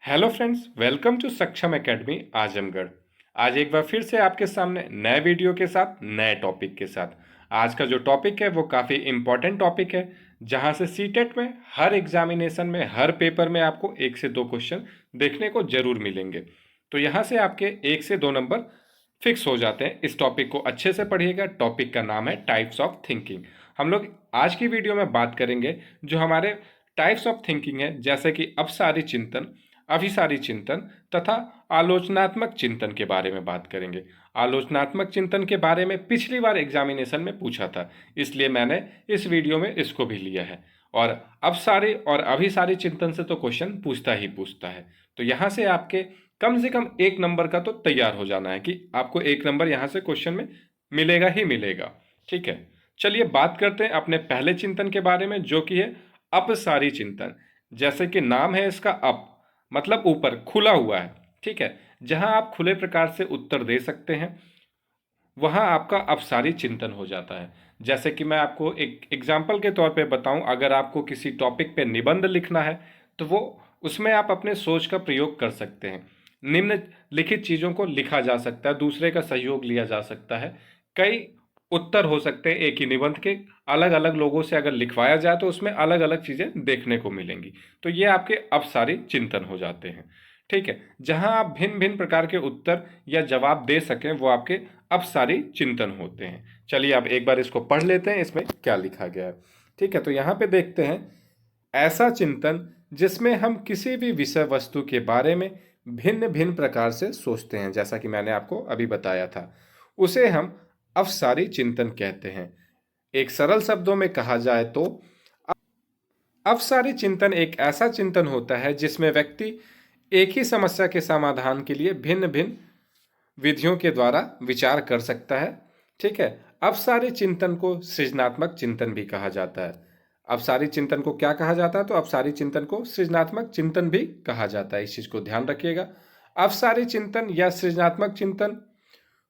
Hello friends, welcome to सक्षम academy Azamgarh. आज एक बार फिर से आपके सामने नए वीडियो के साथ नए टॉपिक के साथ। आज का जो टॉपिक है वो काफ़ी इम्पॉर्टेंट टॉपिक है, जहां से सीटेट में हर एग्जामिनेशन में हर पेपर में आपको 1 से 2 क्वेश्चन देखने को जरूर मिलेंगे। तो यहाँ से आपके 1 से 2 नंबर फिक्स हो जाते हैं। इस टॉपिक को अच्छे से पढ़िएगा। टॉपिक का नाम है टाइप्स ऑफ थिंकिंग। हम लोग आज की वीडियो में बात करेंगे जो हमारे टाइप्स ऑफ थिंकिंग है, जैसे कि अपसारी चिंतन, अभिसारी चिंतन तथा आलोचनात्मक चिंतन के बारे में बात करेंगे। आलोचनात्मक चिंतन के बारे में पिछली बार एग्जामिनेशन में पूछा था, इसलिए मैंने इस वीडियो में इसको भी लिया है। और अपसारी और अभिसारी चिंतन से तो क्वेश्चन पूछता ही पूछता है। तो यहाँ से कम 1 नंबर का तो तैयार हो जाना है कि आपको 1 नंबर यहाँ से क्वेश्चन में मिलेगा ही मिलेगा। ठीक है, चलिए बात करते हैं अपने पहले चिंतन के बारे में, जो कि है अपसारी चिंतन। जैसे कि नाम है इसका, अप मतलब ऊपर, खुला हुआ है। ठीक है, जहां आप खुले प्रकार से उत्तर दे सकते हैं वहां आपका अपसारी चिंतन हो जाता है। जैसे कि मैं आपको एक एग्जाम्पल के तौर पे बताऊं, अगर आपको किसी टॉपिक पे निबंध लिखना है तो वो उसमें आप अपने सोच का प्रयोग कर सकते हैं। निम्नलिखित चीज़ों को लिखा जा सकता है, दूसरे का सहयोग लिया जा सकता है। कई उत्तर हो सकते हैं एक ही निबंध के, अलग अलग लोगों से अगर लिखवाया जाए तो उसमें अलग अलग चीज़ें देखने को मिलेंगी। तो ये आपके अपसारी चिंतन हो जाते हैं। ठीक है, जहां आप भिन्न भिन्न प्रकार के उत्तर या जवाब दे सकें वो आपके अपसारी चिंतन होते हैं। चलिए अब एक बार इसको पढ़ लेते हैं, इसमें क्या लिखा गया है। ठीक है, तो यहाँ पे देखते हैं, ऐसा चिंतन जिसमें हम किसी भी विषय वस्तु के बारे में भिन्न भिन्न प्रकार से सोचते हैं, जैसा कि मैंने आपको अभी बताया था, उसे हम अवसारी चिंतन कहते हैं। एक सरल शब्दों में कहा जाए तो अवसारी चिंतन एक ऐसा चिंतन होता है जिसमें व्यक्ति एक ही समस्या के समाधान के लिए भिन्न भिन्न विधियों के द्वारा विचार कर सकता है। ठीक है, अपसारी चिंतन को सृजनात्मक चिंतन भी कहा जाता है। अपसारी चिंतन को क्या कहा जाता है? तो अपसारी चिंतन को सृजनात्मक चिंतन भी कहा जाता है। इस चीज को ध्यान रखिएगा। अपसारी चिंतन या सृजनात्मक चिंतन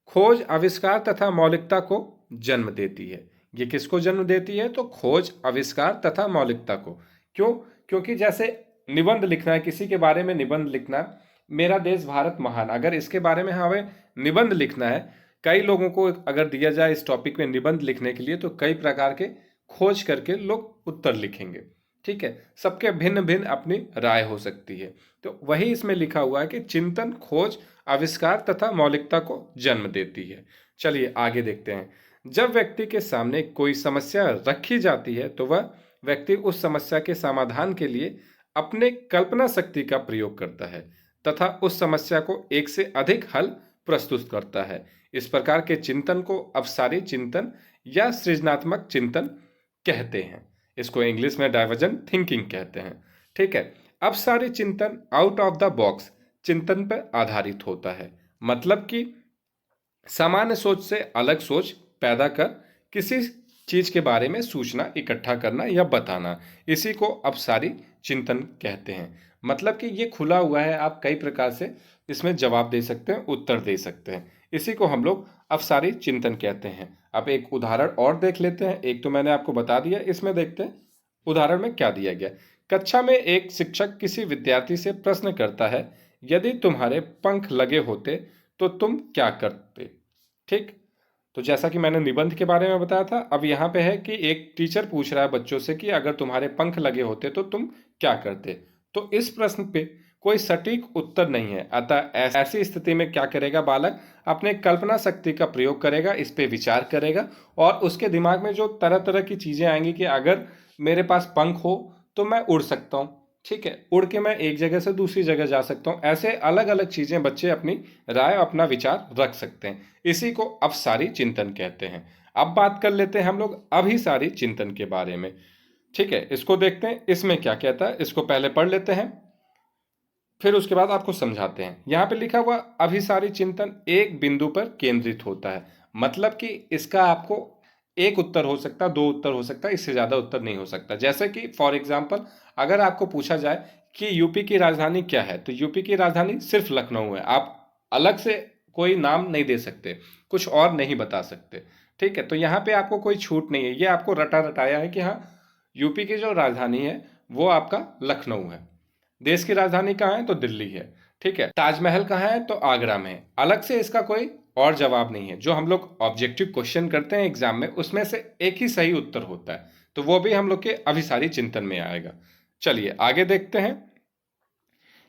खोज, आविष्कार तथा मौलिकता को जन्म देती है। ये किसको जन्म देती है? तो खोज, आविष्कार तथा मौलिकता को। क्यों? क्योंकि जैसे निबंध लिखना है, किसी के बारे में निबंध लिखना है, मेरा देश भारत महान, अगर इसके बारे में हमें निबंध लिखना है, कई लोगों को अगर दिया जाए इस टॉपिक में निबंध लिखने के लिए, तो कई प्रकार के खोज करके लोग उत्तर लिखेंगे। ठीक है, सबके भिन्न भिन्न अपनी राय हो सकती है। तो वही इसमें लिखा हुआ है कि चिंतन खोज, आविष्कार तथा मौलिकता को जन्म देती है। चलिए आगे देखते हैं। जब व्यक्ति के सामने कोई समस्या रखी जाती है तो वह व्यक्ति उस समस्या के समाधान के लिए अपने कल्पना शक्ति का प्रयोग करता है तथा उस समस्या को एक से अधिक हल प्रस्तुत करता है। इस प्रकार के चिंतन को अपसारी चिंतन या सृजनात्मक चिंतन कहते हैं। इसको इंग्लिश में डाइवर्जेंट थिंकिंग कहते हैं। ठीक है, अपसारी चिंतन आउट ऑफ द बॉक्स चिंतन पर आधारित होता है, मतलब कि सामान्य सोच से अलग सोच पैदा कर किसी चीज के बारे में सूचना इकट्ठा करना या बताना, इसी को अपसारी चिंतन कहते हैं। मतलब कि ये खुला हुआ है, आप कई प्रकार से इसमें जवाब दे सकते हैं, उत्तर दे सकते हैं। इसी को हम लोग अपसारी चिंतन कहते हैं। अब एक उदाहरण और देख लेते हैं। एक तो मैंने आपको बता दिया, इसमें देखते हैं उदाहरण में क्या दिया गया। कक्षा में एक शिक्षक किसी विद्यार्थी से प्रश्न करता है, यदि तुम्हारे पंख लगे होते तो तुम क्या करते? ठीक, तो जैसा कि मैंने निबंध के बारे में बताया था, अब यहाँ पे है कि एक टीचर पूछ रहा है बच्चों से कि अगर तुम्हारे पंख लगे होते तो तुम क्या करते। तो इस प्रश्न पे कोई सटीक उत्तर नहीं है, अतः ऐसी स्थिति में क्या करेगा बालक? अपने कल्पना शक्ति का प्रयोग करेगा, इस पे विचार करेगा और उसके दिमाग में जो तरह तरह की चीजें आएंगी कि अगर मेरे पास पंख हो तो मैं उड़ सकता हूँ। ठीक है, उड़ के मैं एक जगह से दूसरी जगह जा सकता हूँ। ऐसे अलग अलग चीजें बच्चे अपनी राय, अपना विचार रख सकते हैं। इसी को अपसारी चिंतन कहते हैं। अब बात कर लेते हैं हम लोग अभिसारी चिंतन के बारे में। ठीक है, इसको देखते हैं इसमें क्या कहता है। इसको पहले पढ़ लेते हैं, फिर उसके बाद आपको समझाते हैं। यहाँ पे लिखा हुआ अभिसारी चिंतन एक बिंदु पर केंद्रित होता है, मतलब कि इसका आपको एक उत्तर हो सकता है, 2 उत्तर हो सकता है, इससे ज्यादा उत्तर नहीं हो सकता। जैसे कि फॉर एग्जाम्पल अगर आपको पूछा जाए कि यूपी की राजधानी क्या है, तो यूपी की राजधानी सिर्फ लखनऊ है। आप अलग से कोई नाम नहीं दे सकते, कुछ और नहीं बता सकते। ठीक है, तो यहाँ पे आपको कोई छूट नहीं है, ये आपको रटा रटाया है कि हाँ, यूपी की जो राजधानी है वो आपका लखनऊ है। देश की राजधानी कहाँ है? तो दिल्ली है। ठीक है। ताजमहल कहाँ है? तो आगरा में है। अलग से इसका कोई और जवाब नहीं है। जो हम लोग ऑब्जेक्टिव क्वेश्चन करते हैं एग्जाम में, उसमें से एक ही सही उत्तर होता है, तो वो भी हम लोग के अभिसारी चिंतन में आएगा। चलिए आगे देखते हैं।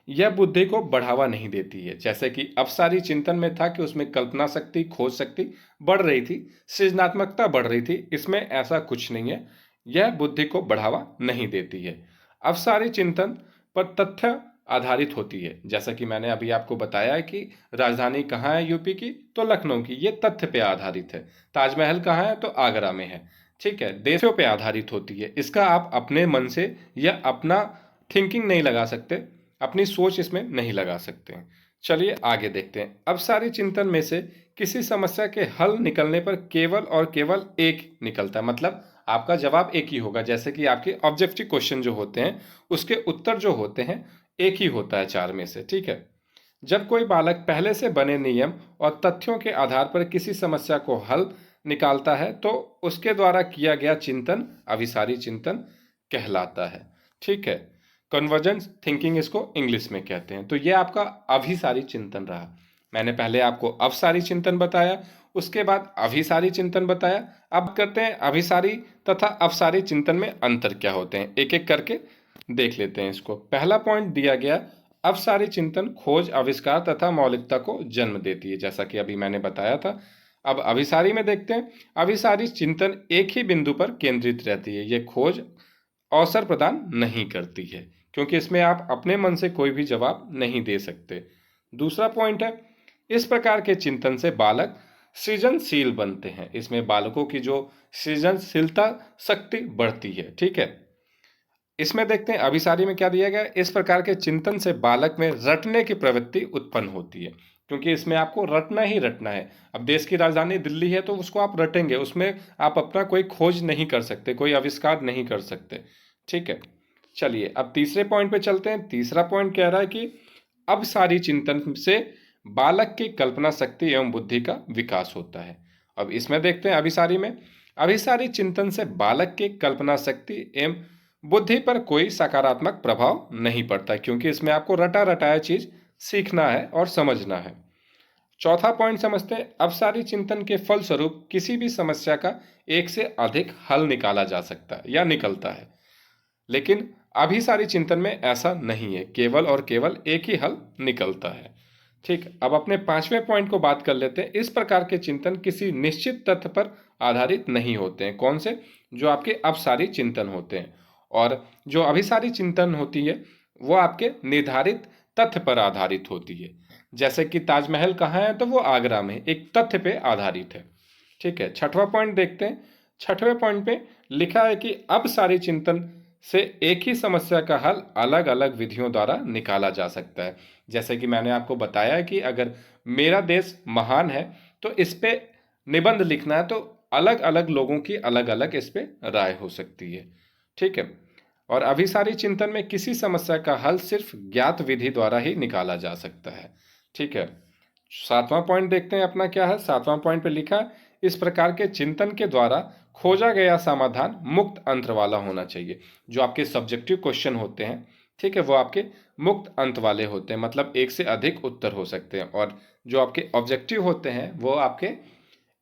यह बुद्धि को बढ़ावा नहीं देती है। जैसे कि अपसारी चिंतन में था कि उसमें कल्पना शक्ति, खोज शक्ति बढ़ रही थी, सृजनात्मकता बढ़ रही थी। इसमें ऐसा कुछ नहीं है, यह बुद्धि को बढ़ावा नहीं देती है। अपसारी चिंतन पर तथ्य आधारित होती है। जैसा कि मैंने अभी आपको बताया है कि राजधानी कहाँ है यूपी की? तो लखनऊ की। ये तथ्य पे आधारित है। ताजमहल कहाँ है? तो आगरा में है। ठीक है। देशों पे आधारित होती है। इसका आप अपने मन से या अपना थिंकिंग नहीं लगा सकते, अपनी सोच इसमें नहीं लगा सकते हैं। चलिए आगे देखते हैं। अब सारी चिंतन में से किसी समस्या के हल निकलने पर केवल और केवल एक निकलता है, मतलब आपका जवाब एक ही होगा। जैसे कि आपके ऑब्जेक्टिव क्वेश्चन जो होते हैं उसके उत्तर जो होते हैं एक ही होता है चार में से। ठीक है। जब कोई बालक पहले से बने नियम और तथ्यों के आधार पर किसी समस्या को हल निकालता है तो उसके द्वारा किया गया चिंतन अभिसारी चिंतन कहलाता है। ठीक है। कन्वर्जेंस थिंकिंग इसको इंग्लिश में कहते हैं। तो ये आपका अभिसारी चिंतन रहा। मैंने पहले आपको अवसारी चिंतन बताया, उसके बाद अभिसारी चिंतन बताया। अब करते हैं अभिसारी तथा अवसारी चिंतन में अंतर क्या होते हैं, एक एक करके देख लेते हैं इसको। पहला पॉइंट दिया गया, अवसारी चिंतन खोज, आविष्कार तथा मौलिकता को जन्म देती है, जैसा कि अभी मैंने बताया था। अब अभिसारी में देखते हैं। अभिसारी चिंतन एक ही बिंदु पर केंद्रित रहती है। ये खोज अवसर प्रदान नहीं करती है, क्योंकि इसमें आप अपने मन से कोई भी जवाब नहीं दे सकते। दूसरा पॉइंट है, इस प्रकार के चिंतन से बालक सृजनशील बनते हैं। इसमें बालकों की जो सृजनशीलता शक्ति बढ़ती है। ठीक है। इसमें देखते हैं अभिसारी में क्या दिया गया। इस प्रकार के चिंतन से बालक में रटने की प्रवृत्ति उत्पन्न होती है, क्योंकि इसमें आपको रटना ही रटना है। अब देश की राजधानी दिल्ली है तो उसको आप रटेंगे, उसमें आप अपना कोई खोज नहीं कर सकते, कोई आविष्कार नहीं कर सकते। ठीक है। चलिए अब तीसरे पॉइंट पे चलते हैं। तीसरा पॉइंट कह रहा है कि अब सारी चिंतन से बालक की कल्पना शक्ति एवं बुद्धि का विकास होता है। अब इसमें देखते हैं अभिसारी में। अभिसारी चिंतन से बालक की कल्पना शक्ति एवं बुद्धि पर कोई सकारात्मक प्रभाव नहीं पड़ता, क्योंकि इसमें आपको रटा रटाया चीज सीखना है और समझना है। चौथा पॉइंट समझते हैं। अवसारी चिंतन के फलस्वरूप किसी भी समस्या का एक से अधिक हल निकाला जा सकता है या निकलता है, लेकिन अभिसारी चिंतन में ऐसा नहीं है, केवल और केवल एक ही हल निकलता है। ठीक। अब अपने पांचवें पॉइंट को बात कर लेते हैं। इस प्रकार के चिंतन किसी निश्चित तथ्य पर आधारित नहीं होते हैं। कौन से? जो आपके अवसारी चिंतन होते हैं। और जो अभिसारी चिंतन होती है वो आपके निर्धारित तथ्य पर आधारित होती है। जैसे कि ताजमहल कहाँ है? तो वो आगरा में, एक तथ्य पे आधारित है। ठीक है। छठवां पॉइंट देखते हैं। छठवें पॉइंट पे लिखा है कि अब सारी चिंतन से एक ही समस्या का हल अलग अलग विधियों द्वारा निकाला जा सकता है। जैसे कि मैंने आपको बताया कि अगर मेरा देश महान है तो इस पे निबंध लिखना है, तो अलग अलग लोगों की अलग अलग इस पे राय हो सकती है। ठीक है। और अभिसारी चिंतन में किसी समस्या का हल सिर्फ ज्ञात विधि द्वारा ही निकाला जा सकता है। ठीक है। सातवां पॉइंट देखते हैं अपना क्या है। सातवां पॉइंट पे लिखा, इस प्रकार के चिंतन के द्वारा खोजा गया समाधान मुक्त अंत वाला होना चाहिए। जो आपके सब्जेक्टिव क्वेश्चन होते हैं, ठीक है, वो आपके मुक्त अंत वाले होते हैं, मतलब एक से अधिक उत्तर हो सकते हैं। और जो आपके ऑब्जेक्टिव होते हैं वो आपके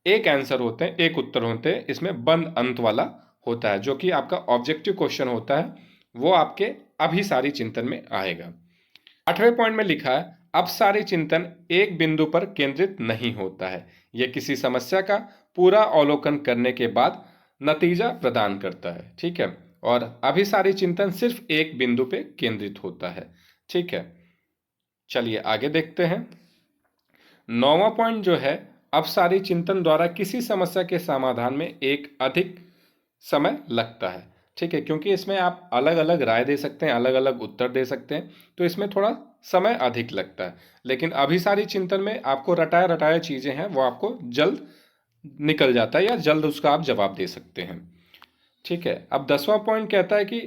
एक आंसर होते हैं, एक उत्तर होते हैं। इसमें बंद अंत वाला होता है। जो कि आपका ऑब्जेक्टिव क्वेश्चन होता है वो आपके अभिसारी चिंतन में आएगा। आठवें पॉइंट में लिखा है, अब सारी चिंतन एक बिंदु पर केंद्रित नहीं होता है। यह किसी समस्या का पूरा अवलोकन करने के बाद नतीजा प्रदान करता है। ठीक है। और अभिसारी चिंतन सिर्फ एक बिंदु पे केंद्रित होता है। ठीक है। चलिए आगे देखते हैं। नौवां पॉइंट जो है, अपसारी चिंतन द्वारा किसी समस्या के समाधान में एक अधिक समय लगता है। ठीक है। क्योंकि इसमें आप अलग अलग राय दे सकते हैं, अलग अलग उत्तर दे सकते हैं, तो इसमें थोड़ा समय अधिक लगता है। लेकिन अभिसारी चिंतन में आपको रटाया रटाया चीजें हैं वो आपको जल्द निकल जाता है या जल्द उसका आप जवाब दे सकते हैं। ठीक है। अब 10वां पॉइंट कहता है कि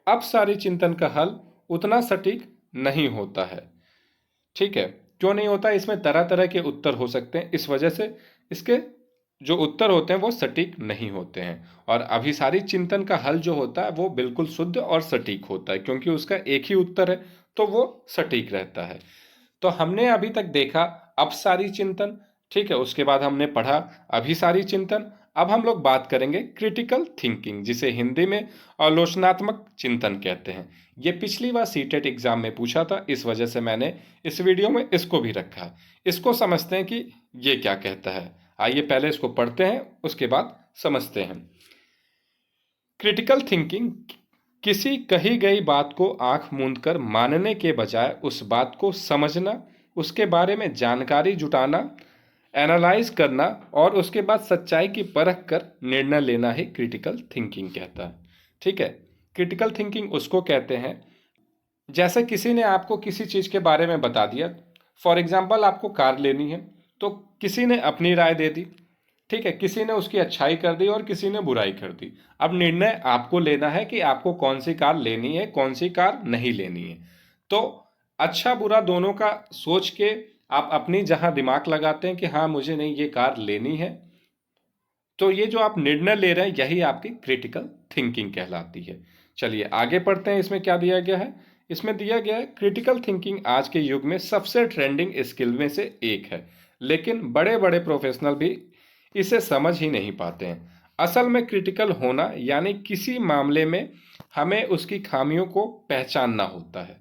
अपसारी चिंतन का हल उतना सटीक नहीं होता है। ठीक है। क्यों नहीं होता? इसमें तरह तरह के उत्तर हो सकते हैं, इस वजह से इसके जो उत्तर होते हैं वो सटीक नहीं होते हैं। और अभिसारी चिंतन का हल जो होता है वो बिल्कुल शुद्ध और सटीक होता है, क्योंकि उसका एक ही उत्तर है, तो वो सटीक रहता है। तो हमने अभी तक देखा अपसारी चिंतन, ठीक है, उसके बाद हमने पढ़ा अभिसारी चिंतन। अब हम लोग बात करेंगे क्रिटिकल थिंकिंग, जिसे हिंदी में आलोचनात्मक चिंतन कहते हैं। ये पिछली बार सीटेट एग्जाम में पूछा था, इस वजह से मैंने इस वीडियो में इसको भी रखा है। इसको समझते हैं कि ये क्या कहता है। आइए पहले इसको पढ़ते हैं, उसके बाद समझते हैं। क्रिटिकल थिंकिंग किसी कही गई बात को आंख मूंद कर मानने के बजाय उस बात को समझना, उसके बारे में जानकारी जुटाना, एनालाइज करना और उसके बाद सच्चाई की परख कर निर्णय लेना ही क्रिटिकल थिंकिंग कहता है। ठीक है, क्रिटिकल थिंकिंग उसको कहते हैं जैसे किसी ने आपको किसी चीज़ के बारे में बता दिया। फॉर एग्जाम्पल आपको कार लेनी है, तो किसी ने अपनी राय दे दी, ठीक है, किसी ने उसकी अच्छाई कर दी और किसी ने बुराई कर दी। अब निर्णय आपको लेना है कि आपको कौन सी कार लेनी है, कौन सी कार नहीं लेनी है। तो अच्छा बुरा दोनों का सोच के आप अपनी जहां दिमाग लगाते हैं कि हाँ मुझे नहीं ये कार लेनी है, तो ये जो आप निर्णय ले रहे हैं यही आपकी क्रिटिकल थिंकिंग कहलाती है। चलिए आगे पढ़ते हैं, इसमें क्या दिया गया है। इसमें दिया गया है क्रिटिकल थिंकिंग आज के युग में सबसे ट्रेंडिंग स्किल में से एक है, लेकिन बड़े बड़े प्रोफेशनल भी इसे समझ ही नहीं पाते हैं। असल में क्रिटिकल होना यानी किसी मामले में हमें उसकी खामियों को पहचानना होता है,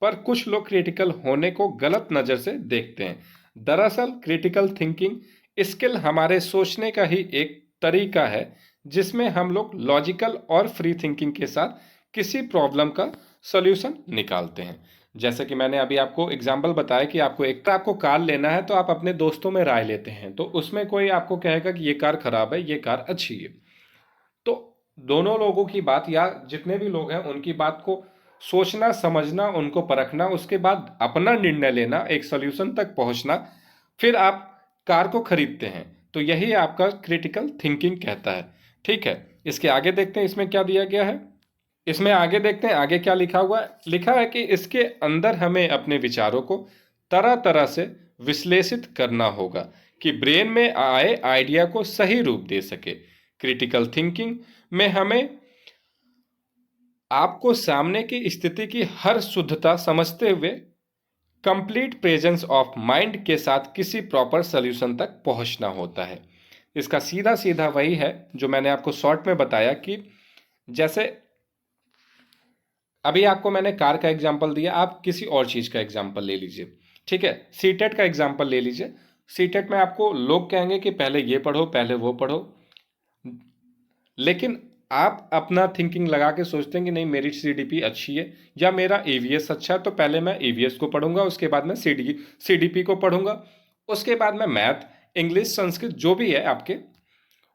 पर कुछ लोग क्रिटिकल होने को गलत नज़र से देखते हैं। दरअसल क्रिटिकल थिंकिंग स्किल हमारे सोचने का ही एक तरीका है जिसमें हम लोग लॉजिकल और फ्री थिंकिंग के साथ किसी प्रॉब्लम का सॉल्यूशन निकालते हैं। जैसे कि मैंने अभी आपको एग्जाम्पल बताया कि आपको कार लेना है, तो आप अपने दोस्तों में राय लेते हैं, तो उसमें कोई आपको कहेगा कि ये कार खराब है, ये कार अच्छी है। तो दोनों लोगों की बात या जितने भी लोग हैं उनकी बात को सोचना, समझना, उनको परखना, उसके बाद अपना निर्णय लेना, एक सॉल्यूशन तक पहुंचना, फिर आप कार को खरीदते हैं। तो यही आपका क्रिटिकल थिंकिंग कहता है। ठीक है, इसके आगे देखते हैं इसमें क्या दिया गया है। इसमें आगे देखते हैं आगे क्या लिखा हुआ है। लिखा है कि इसके अंदर हमें अपने विचारों को तरह तरह से विश्लेषित करना होगा कि ब्रेन में आए आइडिया को सही रूप दे सके। क्रिटिकल थिंकिंग में हमें आपको सामने की स्थिति की हर शुद्धता समझते हुए कंप्लीट प्रेजेंस ऑफ माइंड के साथ किसी प्रॉपर सॉल्यूशन तक पहुंचना होता है। इसका सीधा सीधा वही है जो मैंने आपको शॉर्ट में बताया कि जैसे अभी आपको मैंने कार का एग्जांपल दिया, आप किसी और चीज़ का एग्जांपल ले लीजिए। ठीक है, सीटेट का एग्जांपल ले लीजिए। सीटेट में आपको लोग कहेंगे कि पहले ये पढ़ो, पहले वो पढ़ो, लेकिन आप अपना थिंकिंग लगा के सोचते हैं कि नहीं मेरी सीडीपी अच्छी है या मेरा ईवीएस अच्छा है, तो पहले मैं ईवीएस को पढ़ूंगा, उसके बाद मैं सीडीपी को पढ़ूंगा, उसके बाद मैं मैथ, इंग्लिश, संस्कृत जो भी है आपके,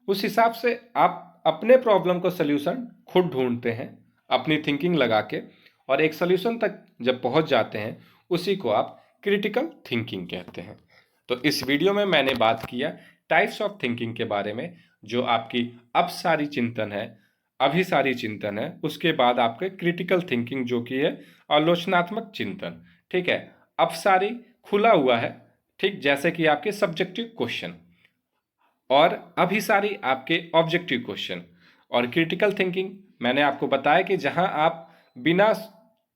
उस हिसाब से आप अपने प्रॉब्लम को सल्यूशन खुद ढूंढते हैं अपनी थिंकिंग लगा के, और एक सल्यूशन तक जब पहुंच जाते हैं उसी को आप क्रिटिकल थिंकिंग कहते हैं। तो इस वीडियो में मैंने बात किया टाइप्स ऑफ थिंकिंग के बारे में, जो आपकी अपसारी चिंतन है, अभिसारी चिंतन है, उसके बाद आपके क्रिटिकल थिंकिंग जो कि है आलोचनात्मक चिंतन। ठीक है, अपसारी खुला हुआ है, ठीक, जैसे कि आपके सब्जेक्टिव क्वेश्चन, और अभिसारी आपके ऑब्जेक्टिव क्वेश्चन, और क्रिटिकल थिंकिंग मैंने आपको बताया कि जहां आप बिना,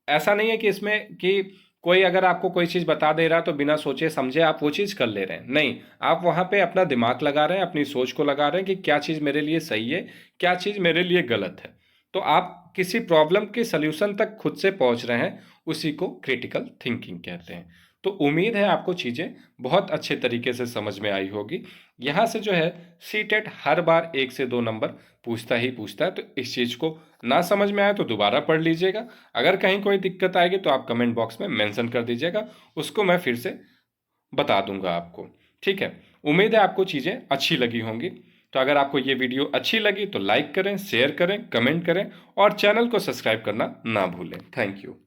ऐसा नहीं है कि इसमें कि कोई अगर आपको कोई चीज़ बता दे रहा है तो बिना सोचे समझे आप वो चीज़ कर ले रहे हैं, नहीं, आप वहां पे अपना दिमाग लगा रहे हैं, अपनी सोच को लगा रहे हैं कि क्या चीज़ मेरे लिए सही है, क्या चीज़ मेरे लिए गलत है। तो आप किसी प्रॉब्लम के सल्यूशन तक खुद से पहुंच रहे हैं, उसी को क्रिटिकल थिंकिंग कहते हैं। तो उम्मीद है आपको चीज़ें बहुत अच्छे तरीके से समझ में आई होगी। यहाँ से जो है सीटेट हर बार 1 से 2 नंबर पूछता ही पूछता है, तो इस चीज़ को ना समझ में आए तो दोबारा पढ़ लीजिएगा। अगर कहीं कोई दिक्कत आएगी तो आप कमेंट बॉक्स में मेंशन कर दीजिएगा, उसको मैं फिर से बता दूंगा आपको। ठीक है, उम्मीद है आपको चीज़ें अच्छी लगी होंगी। तो अगर आपको ये वीडियो अच्छी लगी तो लाइक करें, शेयर करें, कमेंट करें और चैनल को सब्सक्राइब करना ना भूलें। Thank you.